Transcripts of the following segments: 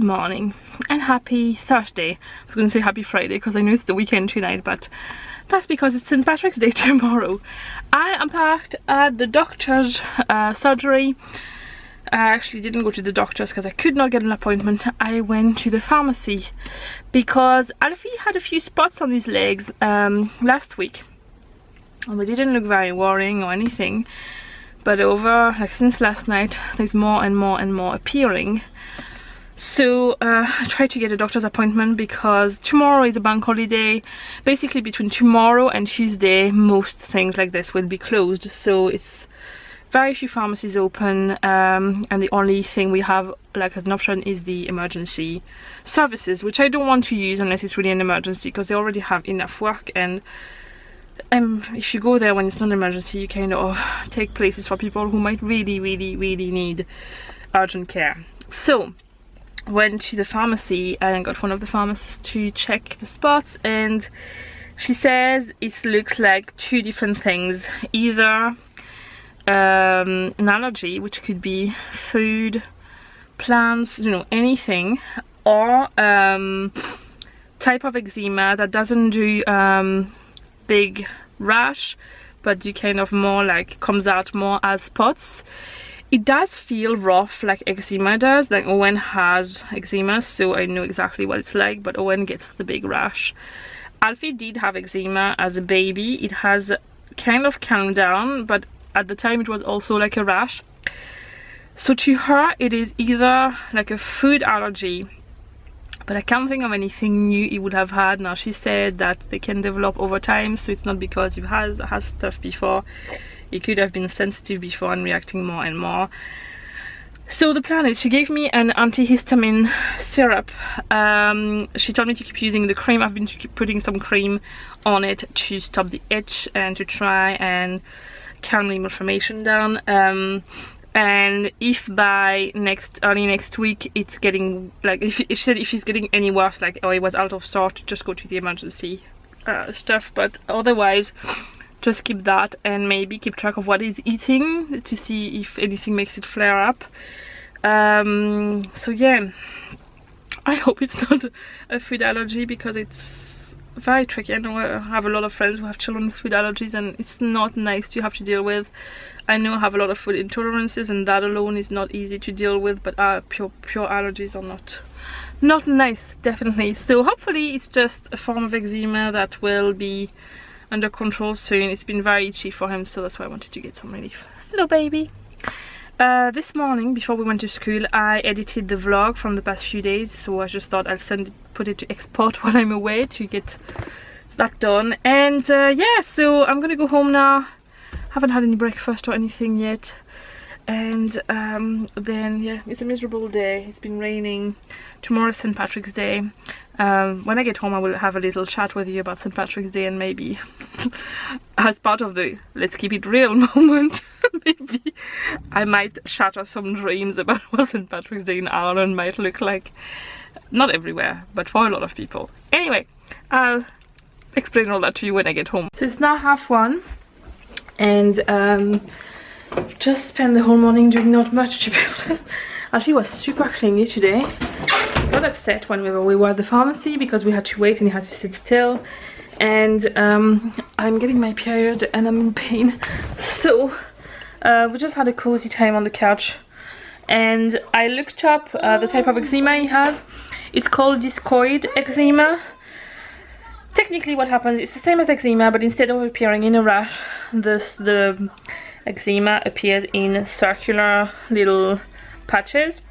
morning and happy Thursday. I was going to say happy Friday because I know it's the weekend tonight, but that's because it's St. Patrick's Day tomorrow. I am packed at the doctor's surgery. I actually didn't go to the doctor's because I could not get an appointment. I went to the pharmacy because Alfie had a few spots on his legs last week, and they didn't look very worrying or anything, but since last night there's more and more appearing. So I tried to get a doctor's appointment because tomorrow is a bank holiday. Basically between tomorrow and Tuesday most things like this will be closed, so it's very few pharmacies open, and the only thing we have like as an option is the emergency services, which I don't want to use unless it's really an emergency because they already have enough work, and if you go there when it's not an emergency, you kind of take places for people who might really need urgent care. So went to the pharmacy and got one of the pharmacists to check the spots, and she says it looks like two different things, either an allergy, which could be food, plants, you know, anything, or type of eczema that doesn't do big rash but do kind of more like comes out more as spots. It does feel rough like eczema does, like Owen has eczema, so I know exactly what it's like, but Owen gets the big rash. Alfie did have eczema as a baby. It has kind of calmed down, but at the time it was also like a rash. So to her it is either like a food allergy, but I can't think of anything new he would have had. Now she said that they can develop over time, so it's not because he has stuff before. He could have been sensitive before and reacting more and more. So the plan is she gave me an antihistamine syrup. She told me to keep using the cream. I've been putting some cream on it to stop the itch and to try and calm the inflammation down. And if by early next week it's getting like, if she's getting any worse, like oh it was out of sort, just go to the emergency stuff, but otherwise just keep that and maybe keep track of what he's eating to see if anything makes it flare up. So yeah, I hope it's not a food allergy because it's very tricky. I know I have a lot of friends who have children with food allergies and it's not nice to have to deal with. I know I have a lot of food intolerances and that alone is not easy to deal with, but pure allergies are not nice, definitely. So hopefully it's just a form of eczema that will be under control soon. It's been very itchy for him, so that's why I wanted to get some relief. Hello baby. This morning before we went to school I edited the vlog from the past few days, so I just thought I'll put it to export while I'm away to get that done. And yeah, so I'm gonna go home now. Haven't had any breakfast or anything yet, and then yeah, it's a miserable day. It's been raining. Tomorrow's St. Patrick's Day. When I get home I will have a little chat with you about St. Patrick's Day, and maybe as part of the let's keep it real moment maybe I might shatter some dreams about what St. Patrick's Day in Ireland might look like. Not everywhere, but for a lot of people. Anyway, I'll explain all that to you when I get home. So it's now 1:30 and just spent the whole morning doing not much, to be honest. Alfie was super clingy today. He got upset when we were at the pharmacy because we had to wait and he had to sit still, and I'm getting my period and I'm in pain, so we just had a cozy time on the couch, and I looked up the type of eczema he has. It's called discoid eczema. Technically what happens, it's the same as eczema, but instead of appearing in a rash, the eczema appears in circular little patches.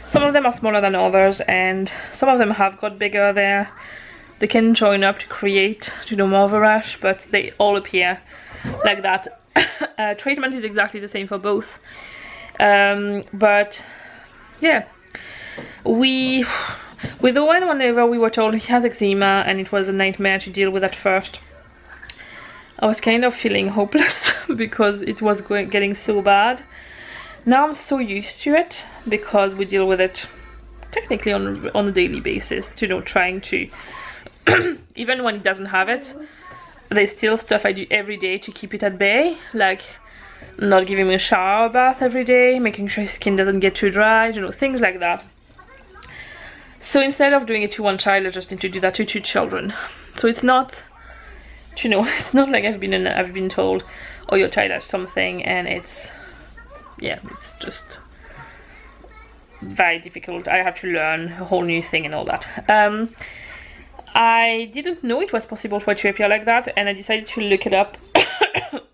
Some of them are smaller than others, and some of them have got bigger there. They can join up to create, you know, more of a rash, but they all appear like that. Treatment is exactly the same for both, but yeah, with Owen, whenever we were told he has eczema, and it was a nightmare to deal with at first, I was kind of feeling hopeless because it was getting so bad. Now I'm so used to it because we deal with it technically on a daily basis, you know, trying to even when he doesn't have it, there's still stuff I do every day to keep it at bay, like not giving him a shower bath every day, making sure his skin doesn't get too dry, you know, things like that. So instead of doing it to one child, I just need to do that to 2 children. So it's not, you know, it's not like I've been told, oh, your child has something, and it's, yeah, it's just very difficult. I have to learn a whole new thing and all that. I didn't know it was possible for it to appear like that, and I decided to look it up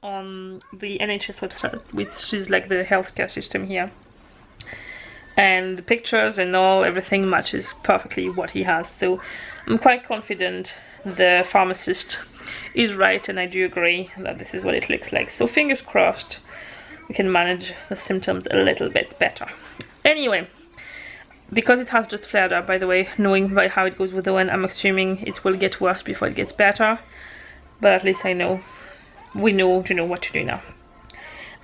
on the NHS website, which is like the healthcare system here. And the pictures and everything matches perfectly what he has. So I'm quite confident the pharmacist is right, and I do agree that this is what it looks like. So fingers crossed we can manage the symptoms a little bit better. Anyway, because it has just flared up, by the way, knowing by how it goes with the one, I'm assuming it will get worse before it gets better. But at least I know, we know what to do now.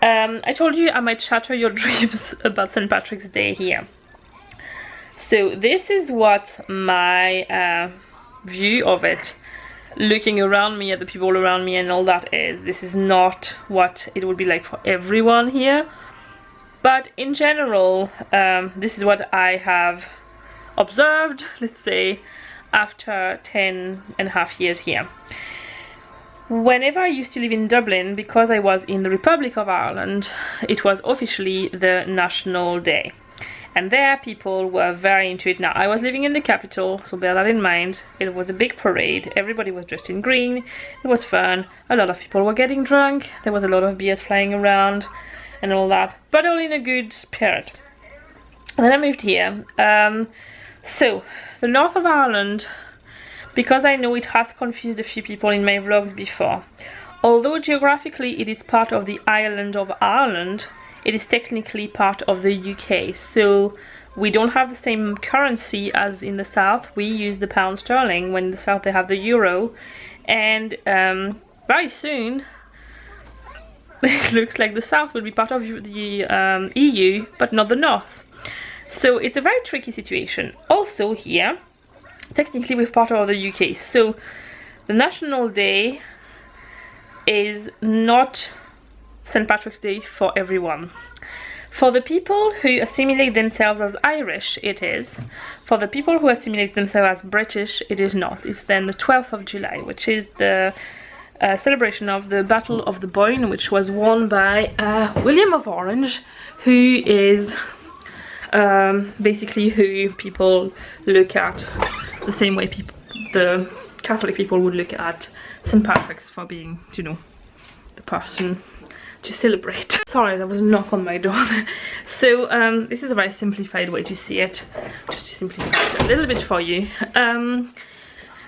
I told you I might shatter your dreams about St. Patrick's Day here. So this is what my view of it, looking around me at the people around me and all that is. This is not what it would be like for everyone here. But in general, this is what I have observed, let's say, after 10.5 years here. Whenever I used to live in Dublin, because I was in the Republic of Ireland, it was officially the National Day. And there people were very into it. Now, I was living in the capital, so bear that in mind. It was a big parade, everybody was dressed in green, it was fun, a lot of people were getting drunk, there was a lot of beers flying around and all that, but all in a good spirit. And then I moved here. So, the north of Ireland, because I know it has confused a few people in my vlogs before. Although geographically it is part of the island of Ireland, it is technically part of the UK. So we don't have the same currency as in the south. We use the pound sterling, when in the south they have the euro. And very soon it looks like the south will be part of the EU, but not the north. So it's a very tricky situation. Also here, technically we're part of the UK, so the National Day is not St. Patrick's Day for everyone. For the people who assimilate themselves as Irish, it is. For the people who assimilate themselves as British, it is not. It's then the 12th of July, which is the celebration of the Battle of the Boyne, which was won by William of Orange, who is basically who people look at the same way the Catholic people would look at St. Patrick's, for being, you know, the person to celebrate. Sorry, there was a knock on my door. So this is a very simplified way to see it, just to simplify it a little bit for you.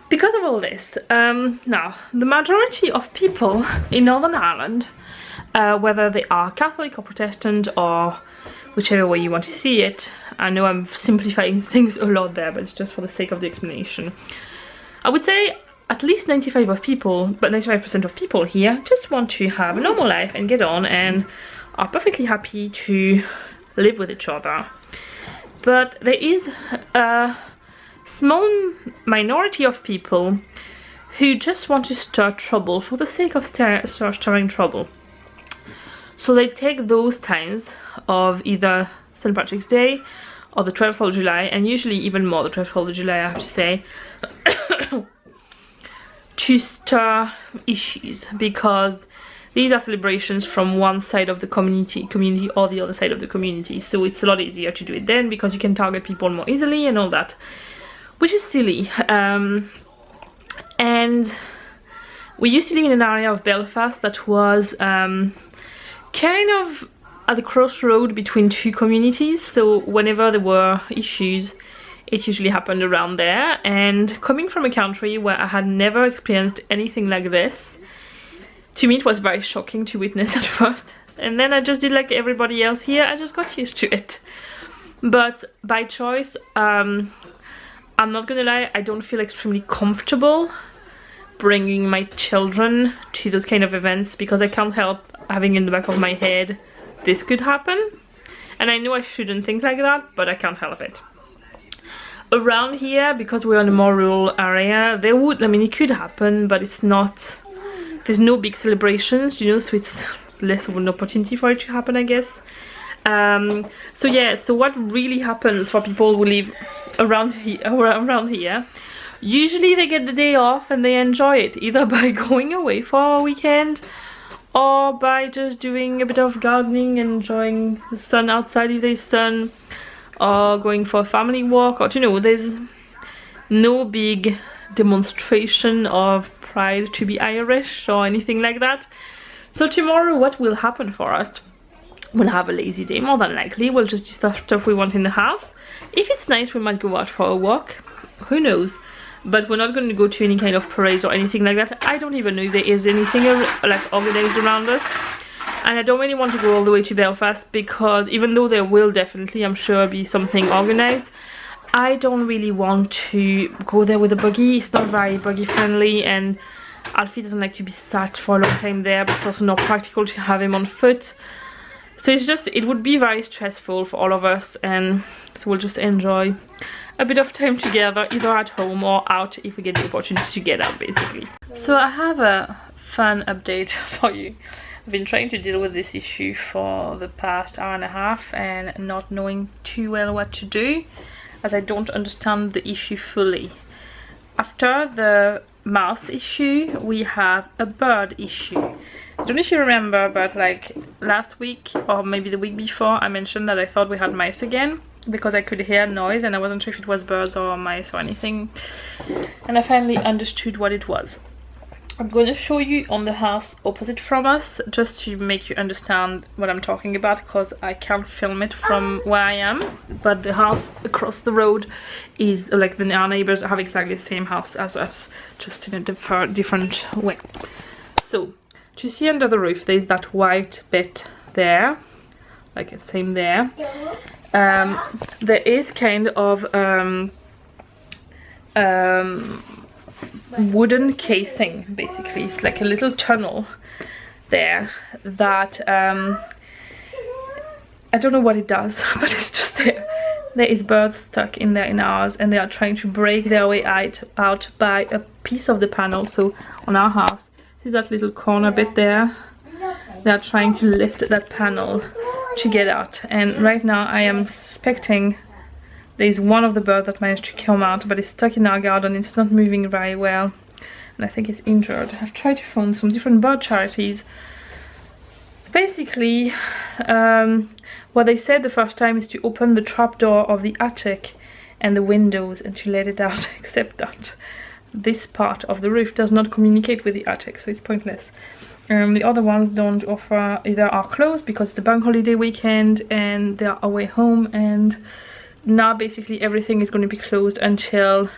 Because of all this, now the majority of people in Northern Ireland, whether they are Catholic or Protestant or whichever way you want to see it, I know I'm simplifying things a lot there, but it's just for the sake of the explanation. I would say at least 95% of people here just want to have a normal life and get on and are perfectly happy to live with each other. But there is a small minority of people who just want to start trouble for the sake of stirring trouble. So they take those times of either St. Patrick's Day or the 12th of July, and usually even more the 12th of July, I have to say, to stir issues, because these are celebrations from one side of the community or the other side of the community. So it's a lot easier to do it then, because you can target people more easily and all that, which is silly. And we used to live in an area of Belfast that was kind of at the crossroad between two communities, so whenever there were issues, it usually happened around there. And coming from a country where I had never experienced anything like this, to me it was very shocking to witness at first, and then I just did like everybody else here, I just got used to it. But by choice, I'm not gonna lie, I don't feel extremely comfortable bringing my children to those kind of events, because I can't help having in the back of my head this could happen, and I know I shouldn't think like that, but I can't help it. Around here, because we're in a more rural area, there would, I mean, it could happen, but it's not, there's no big celebrations, you know, so it's less of an opportunity for it to happen, I guess. So yeah, so what really happens for people who live around here. Usually they get the day off and they enjoy it, either by going away for a weekend or by just doing a bit of gardening and enjoying the sun outside if there's sun, or going for a family walk, or you know, there's no big demonstration of pride to be Irish or anything like that. So tomorrow what will happen for us, we'll have a lazy day more than likely. We'll just do stuff we want in the house. If it's nice, we might go out for a walk, who knows, but we're not going to go to any kind of parades or anything like that. I don't even know if there is anything like organized around us, and I don't really want to go all the way to Belfast, because even though there will definitely, I'm sure, be something organized, I don't really want to go there with a buggy. It's not very buggy friendly, and Alfie doesn't like to be sat for a long time there, but it's also not practical to have him on foot. So it's just, it would be very stressful for all of us, and so we'll just enjoy a bit of time together, either at home or out if we get the opportunity to get out, basically. So I have a fun update for you. I've been trying to deal with this issue for the past hour and a half and not knowing too well what to do, as I don't understand the issue fully. After the mouse issue, we have a bird issue. I don't know if you remember, but like last week or maybe the week before, I mentioned that I thought we had mice again because I could hear noise and I wasn't sure if it was birds or mice or anything, and I finally understood what it was. I'm going to show you on the house opposite from us, just to make you understand what I'm talking about, because I can't film it from where I am, but the house across the road is like our neighbors have exactly the same house as us, just in a different way. So to see under the roof, there's that white bit there, like it's same there. There is kind of wooden casing, basically. It's like a little tunnel there that I don't know what it does, but it's just there. There is birds stuck in there in ours, and they are trying to break their way out by a piece of the panel. So on our house, see that little corner bit there? They are trying to lift that panel to get out, and right now I am suspecting there's one of the birds that managed to come out, but it's stuck in our garden. It's not moving very well, and I think it's injured. I've tried to phone some different bird charities. Basically, what they said the first time is to open the trapdoor of the attic and the windows and to let it out, except that this part of the roof does not communicate with the attic, so it's pointless. The other ones don't offer, either are closed because it's the bank holiday weekend and they're away home, and now basically everything is going to be closed until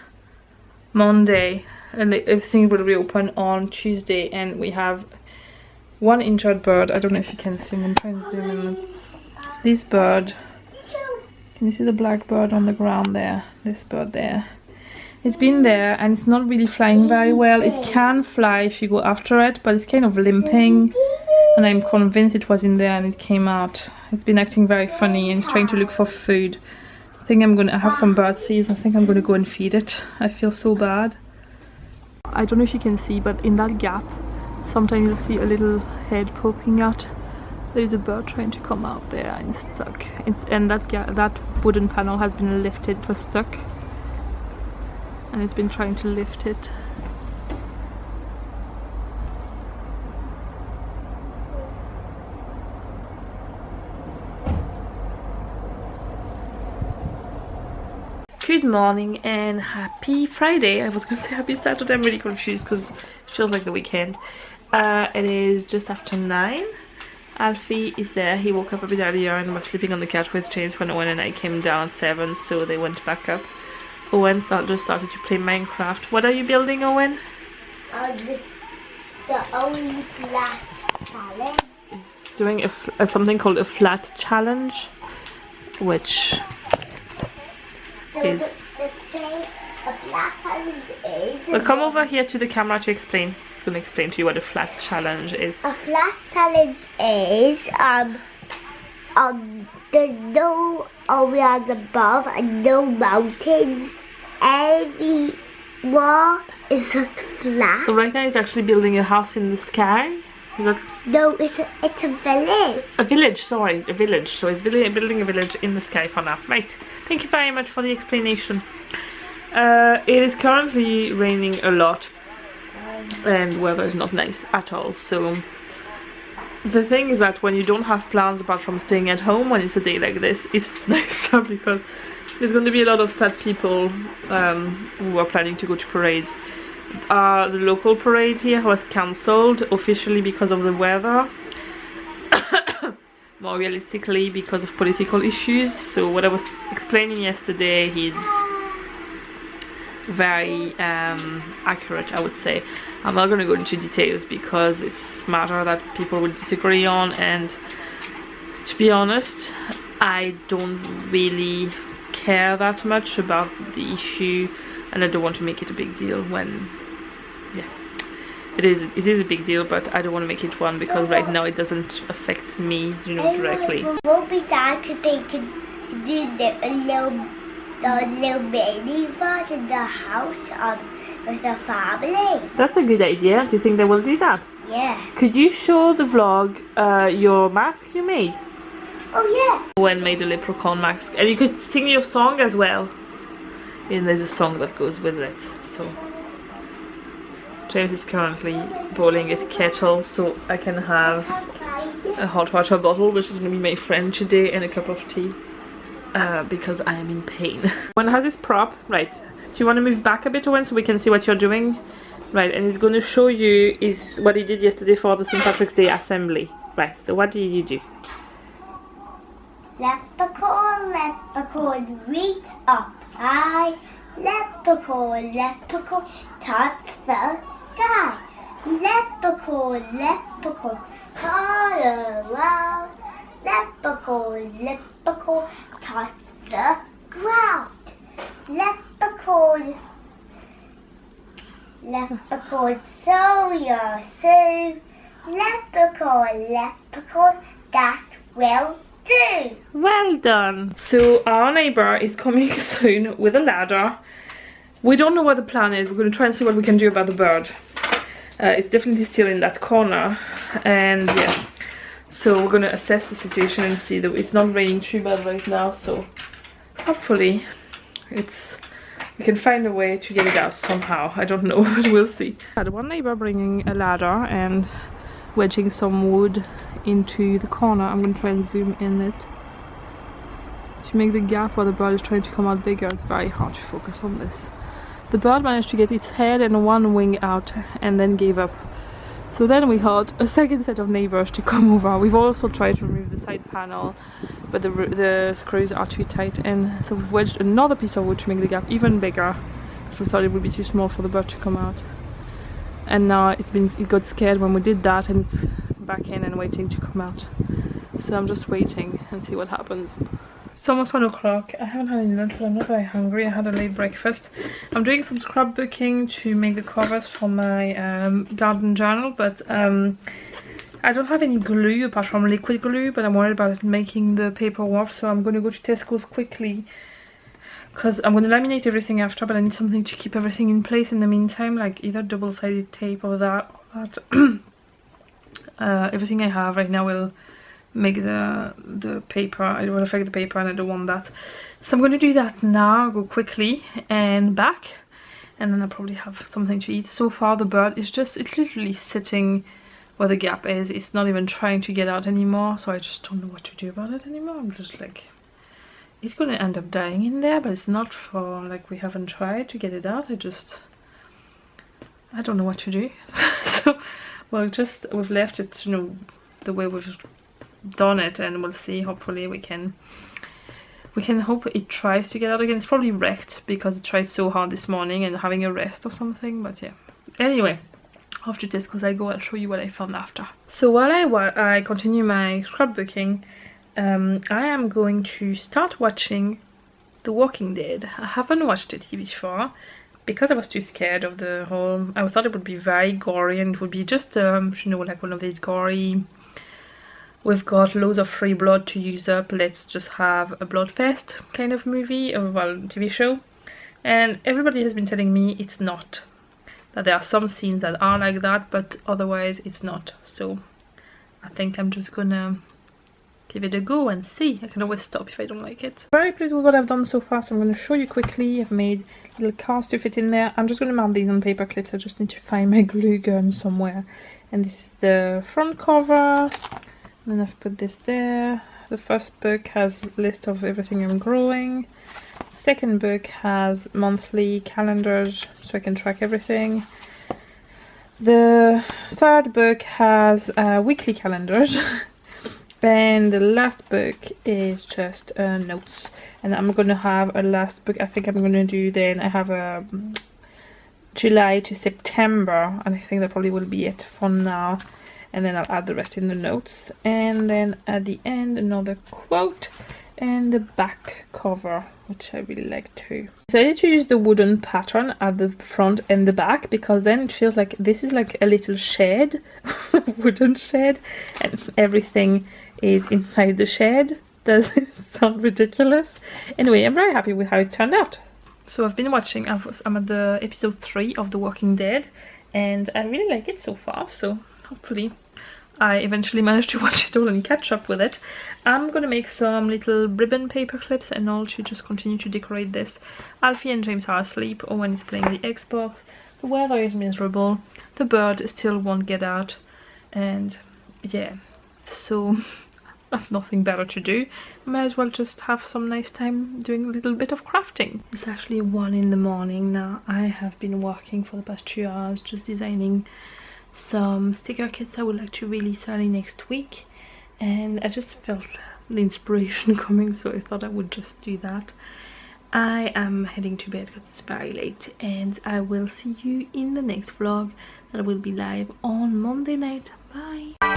Monday, and everything will reopen on Tuesday. And we have one injured bird. I don't know if you can see, I'm trying to zoom in. This bird, can you see the black bird on the ground there? This bird there, it's been there and it's not really flying very well. It can fly if you go after it, but it's kind of limping, and I'm convinced it was in there and it came out. It's been acting very funny and it's trying to look for food. I think I have some bird seeds. I think I'm gonna go and feed it. I feel so bad. I don't know if you can see, but in that gap sometimes you'll see a little head poking out. There's a bird trying to come out there and stuck. And that wooden panel has been lifted. It was stuck and it's been trying to lift it. Good morning and happy Friday. I was gonna say happy Saturday. I'm really confused because it feels like the weekend. It is just after 9. Alfie is there. He woke up a bit earlier and was sleeping on the couch with James when Owen and I came down at 7, so they went back up. Owen just started to play Minecraft. What are you building, Owen? The only flat challenge. He's doing something called a flat challenge, which is... A flat challenge is... Well, come over here to the camera to explain. It's going to explain to you what a flat challenge is. A flat challenge is there's no areas above and no mountains. Everywhere is just flat. So right now he's actually building a house in the sky. Is that No, it's a village. a village? Sorry, a village. So he's building a village in the sky for now. Right. Thank you very much for the explanation. It is currently raining a lot, and weather is not nice at all. So the thing is that when you don't have plans apart from staying at home when it's a day like this, it's nicer because there's going to be a lot of sad people who are planning to go to parades. The local parade here was cancelled officially because of the weather. More realistically because of political issues. So what I was explaining yesterday is very accurate, I would say. I'm not going to go into details because it's a matter that people will disagree on, and to be honest, I don't really care that much about the issue, and I don't want to make it a big deal when, yeah, it is a big deal, but I don't want to make it one because right now it doesn't affect me, you know, directly. It won't be sad because they can do the little baby part in the house with the family. That's a good idea. Do you think they will do that? Yeah. Could you show the vlog your mask you made? Oh yeah. When made a leprechaun mask, and you could sing your song as well. And there's a song that goes with it. So James is currently boiling a kettle so I can have a hot water bottle, which is going to be my friend today, and a cup of tea because I am in pain. When has this prop, right? Do you want to move back a bit, Owen, so we can see what you're doing? Right, and he's going to show you is what he did yesterday for the St. Patrick's Day assembly. Right, so what did you do? Leprechaun, leprechaun, reach up high. Leprechaun, leprechaun, touch the sky. Leprechaun, leprechaun, all around. Leprechaun, leprechaun, touch the ground. Leprechaun, leprechaun, sow your soon. Leprechaun, leprechaun, that will do. Well done. So our neighbor is coming soon with a ladder. We don't know what the plan is. We're going to try and see what we can do about the bird. It's definitely still in that corner, and yeah, so we're going to assess the situation and see that it's not raining too bad right now, so hopefully we can find a way to get it out somehow. I don't know, but we'll see. I had one neighbor bringing a ladder and wedging some wood into the corner. I'm going to try and zoom in it to make the gap where the bird is trying to come out bigger. It's very hard to focus on this. The bird managed to get its head and one wing out and then gave up. So then we had a second set of neighbors to come over. We've also tried to remove the side panel, but the screws are too tight, and so we've wedged another piece of wood to make the gap even bigger because we thought it would be too small for the bird to come out. And now it got scared when we did that, and it's back in and waiting to come out. So I'm just waiting and see what happens. It's almost 1 o'clock. I haven't had any lunch, but I'm not very hungry. I had a late breakfast. I'm doing some scrapbooking to make the covers for my garden journal, but I don't have any glue apart from liquid glue, but I'm worried about making the paper warp, so I'm going to go to Tesco's quickly because I'm going to laminate everything after, but I need something to keep everything in place in the meantime, like either double-sided tape or that. Everything I have right now will make the paper, it will affect the paper, and I don't want that. So I'm going to do that now, go quickly and back, and then I'll probably have something to eat. So far the bird is it's literally sitting where the gap is. It's not even trying to get out anymore, so I just don't know what to do about it anymore. I'm just like, it's going to end up dying in there, but it's not for, like, we haven't tried to get it out. I don't know what to do. So, well, we've left it, you know, the way we've done it, and we'll see. Hopefully we can hope it tries to get out again. It's probably wrecked because it tried so hard this morning and having a rest or something, but yeah. Anyway, off to Tesco's I go. I'll show you what I found after. So while I continue my scrapbooking, I am going to start watching The Walking Dead. I haven't watched it before because I was too scared of the whole. I thought it would be very gory, and it would be just you know, like one of these gory, we've got loads of free blood to use up, let's just have a blood fest kind of movie, or well, TV show. And everybody has been telling me it's not, that there are some scenes that are like that, but otherwise it's not. So I think I'm just gonna give it a go and see. I can always stop if I don't like it. Very pleased with what I've done so far, so I'm going to show you quickly. I've made little cards to fit in there. I'm just going to mount these on paper clips. I just need to find my glue gun somewhere. And this is the front cover. And then I've put this there. The first book has a list of everything I'm growing. The second book has monthly calendars so I can track everything. The third book has weekly calendars. And the last book is just notes, and I'm gonna have a last book. I think I'm gonna do then I have a July to September, and I think that probably will be it for now, and then I'll add the rest in the notes. And then at the end another quote and the back cover, which I really like too. I decided to use the wooden pattern at the front and the back because then it feels like this is like a little shed, wooden shed, and everything is inside the shed. Does it sound ridiculous? Anyway, I'm very happy with how it turned out. So I've been watching, I'm at the episode 3 of The Walking Dead, and I really like it so far, so hopefully I eventually managed to watch it all and catch up with it. I'm gonna make some little ribbon paper clips and all to just continue to decorate this. Alfie and James are asleep. Owen is playing the Xbox. The weather is miserable. The bird still won't get out. And yeah, so I've nothing better to do. Might as well just have some nice time doing a little bit of crafting. It's actually 1 in the morning now. I have been working for the past 2 hours just designing some sticker kits I would like to release early next week, and I just felt the inspiration coming, so I thought I would just do that. I am heading to bed because it's very late, and I will see you in the next vlog that will be live on Monday night. Bye!